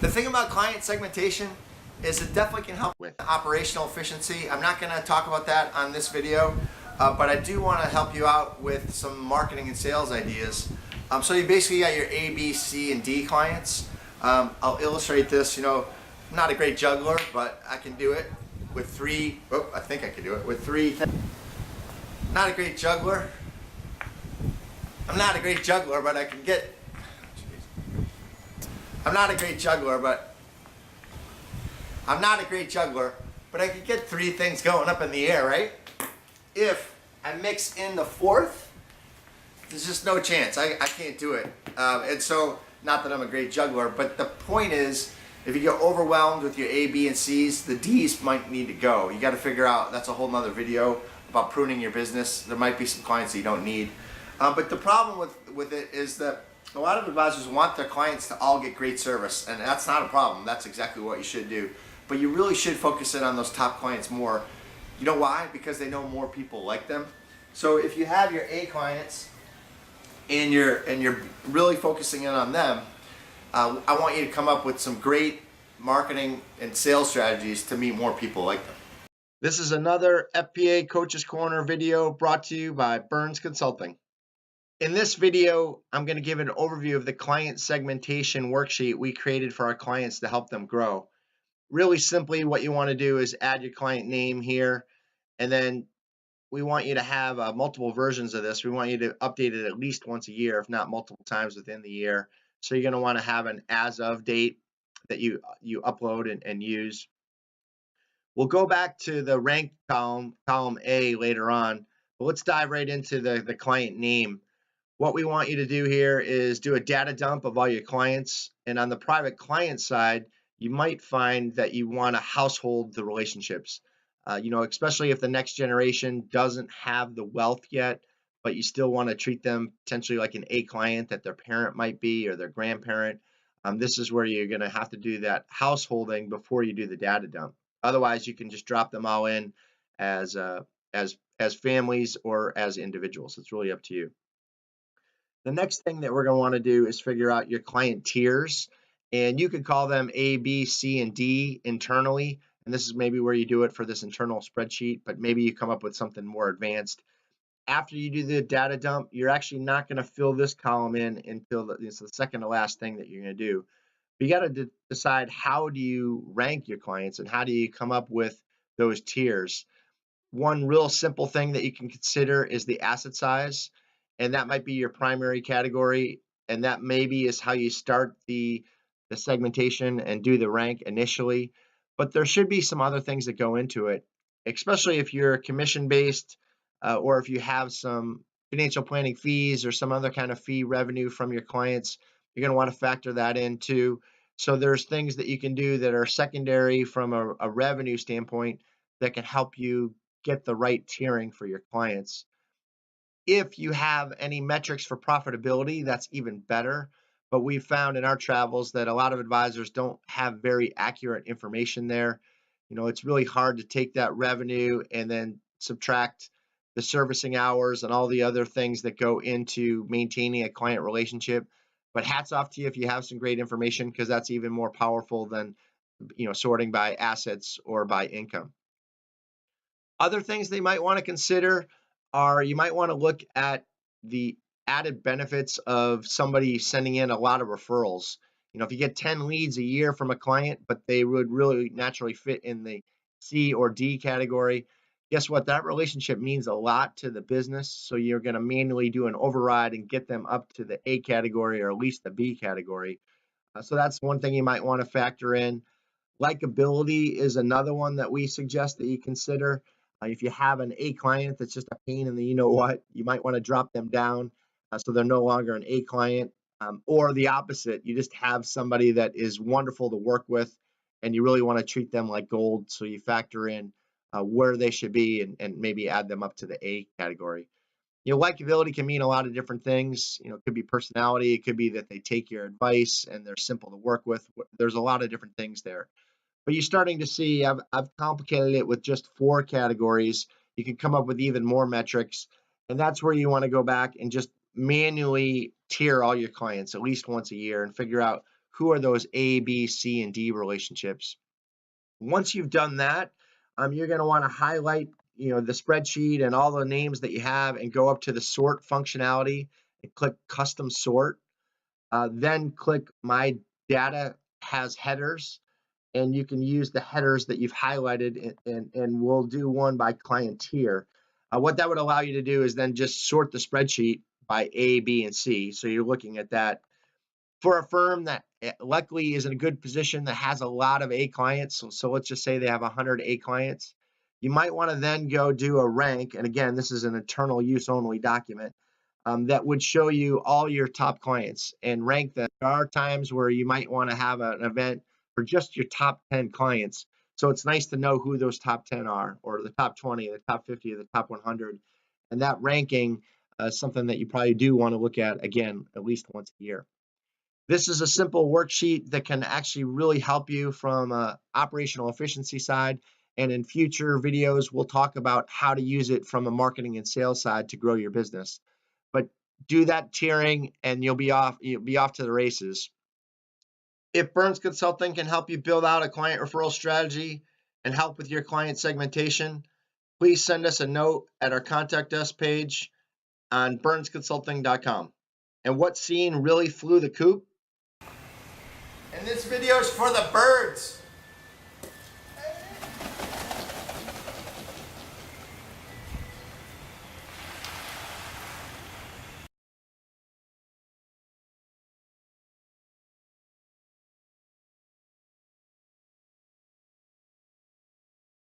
The thing about client segmentation is it definitely can help with operational efficiency. I'm not going to talk about that on this video, but I do want to help you out with some marketing and sales ideas. So you basically got your A, B, C, and D clients. I'll illustrate this. You know, I'm not a great juggler, but I can do it with three. Oh, I think I can do it with three. Not a great juggler. I'm not a great juggler, but I can get. I'm not a great juggler, but I could get three things going up in the air, right? If I mix in the fourth, there's just no chance. I can't do it. And so, not that I'm a great juggler, but the point is, if you get overwhelmed with your A, B, and C's, the D's might need to go. You got to figure out, that's a whole nother video about pruning your business. There might be some clients that you don't need. But the problem with it is that a lot of advisors want their clients to all get great service, and that's not a problem. That's exactly what you should do. But you really should focus in on those top clients more. You know why? Because they know more people like them. So if you have your A clients and you're really focusing in on them, I want you to come up with some great marketing and sales strategies to meet more people like them. This is another FPA Coaches Corner video brought to you by Byrnes Consulting. In this video, I'm going to give an overview of the client segmentation worksheet we created for our clients to help them grow. Really simply, what you want to do is add your client name here, and then we want you to have multiple versions of this. We want you to update it at least once a year, if not multiple times within the year. So you're going to want to have an as of date that you upload and use. We'll go back to the rank column A later on, but let's dive right into the client name. What we want you to do here is do a data dump of all your clients, and on the private client side, you might find that you want to household the relationships. Especially if the next generation doesn't have the wealth yet, but you still want to treat them potentially like an A client that their parent might be or their grandparent. This is where you're going to have to do that householding before you do the data dump. Otherwise, you can just drop them all in as families or as individuals. It's really up to you. The next thing that we're going to want to do is figure out your client tiers, and you could call them A, B, C, and D internally. And this is maybe where you do it for this internal spreadsheet, but maybe you come up with something more advanced. After you do the data dump, you're actually not going to fill this column in until it's the second to last thing that you're going to do. But you got to decide, how do you rank your clients and how do you come up with those tiers. One real simple thing that you can consider is the asset size, and that might be your primary category, and that maybe is how you start the segmentation and do the rank initially. But there should be some other things that go into it, especially if you're commission-based or if you have some financial planning fees or some other kind of fee revenue from your clients. You're going to want to factor that in too. So there's things that you can do that are secondary from a revenue standpoint that can help you get the right tiering for your clients. If you have any metrics for profitability, that's even better. But we've found in our travels that a lot of advisors don't have very accurate information there. It's really hard to take that revenue and then subtract the servicing hours and all the other things that go into maintaining a client relationship. But hats off to you if you have some great information, because that's even more powerful than sorting by assets or by income. Other things they might want to consider are, you might want to look at the added benefits of somebody sending in a lot of referrals. If you get 10 leads a year from a client, but they would really naturally fit in the C or D category, guess what? That relationship means a lot to the business. So you're going to manually do an override and get them up to the A category or at least the B category. So that's one thing you might want to factor in. Likability is another one that we suggest that you consider. If you have an A client that's just a pain in the you might want to drop them down so they're no longer an A client. Or the opposite, you just have somebody that is wonderful to work with and you really want to treat them like gold, so you factor in where they should be and maybe add them up to the A category. Likability can mean a lot of different things. It could be personality, it could be that they take your advice and they're simple to work with. There's a lot of different things there. But you're starting to see, I've complicated it with just 4 categories. You can come up with even more metrics, and that's where you want to go back and just manually tier all your clients at least once a year and figure out who are those A, B, C, and D relationships. Once you've done that, you're going to want to highlight, the spreadsheet and all the names that you have, and go up to the sort functionality and click custom sort. Then click my data has headers, and you can use the headers that you've highlighted, and we'll do one by client tier. What that would allow you to do is then just sort the spreadsheet by A, B, and C. So you're looking at that. For a firm that luckily is in a good position that has a lot of A clients, so let's just say they have 100 A clients, you might want to then go do a rank. And again, this is an internal use only document that would show you all your top clients and rank them. There are times where you might want to have an event for just your top 10 clients. So it's nice to know who those top 10 are, or the top 20, the top 50, or the top 100. And that ranking is something that you probably do want to look at, again, at least once a year. This is a simple worksheet that can actually really help you from an operational efficiency side. And in future videos, we'll talk about how to use it from a marketing and sales side to grow your business. But do that tiering and you'll be off to the races. If Byrnes Consulting can help you build out a client referral strategy and help with your client segmentation, please send us a note at our contact us page on byrnesconsulting.com. And what scene really flew the coop? And this video is for the birds.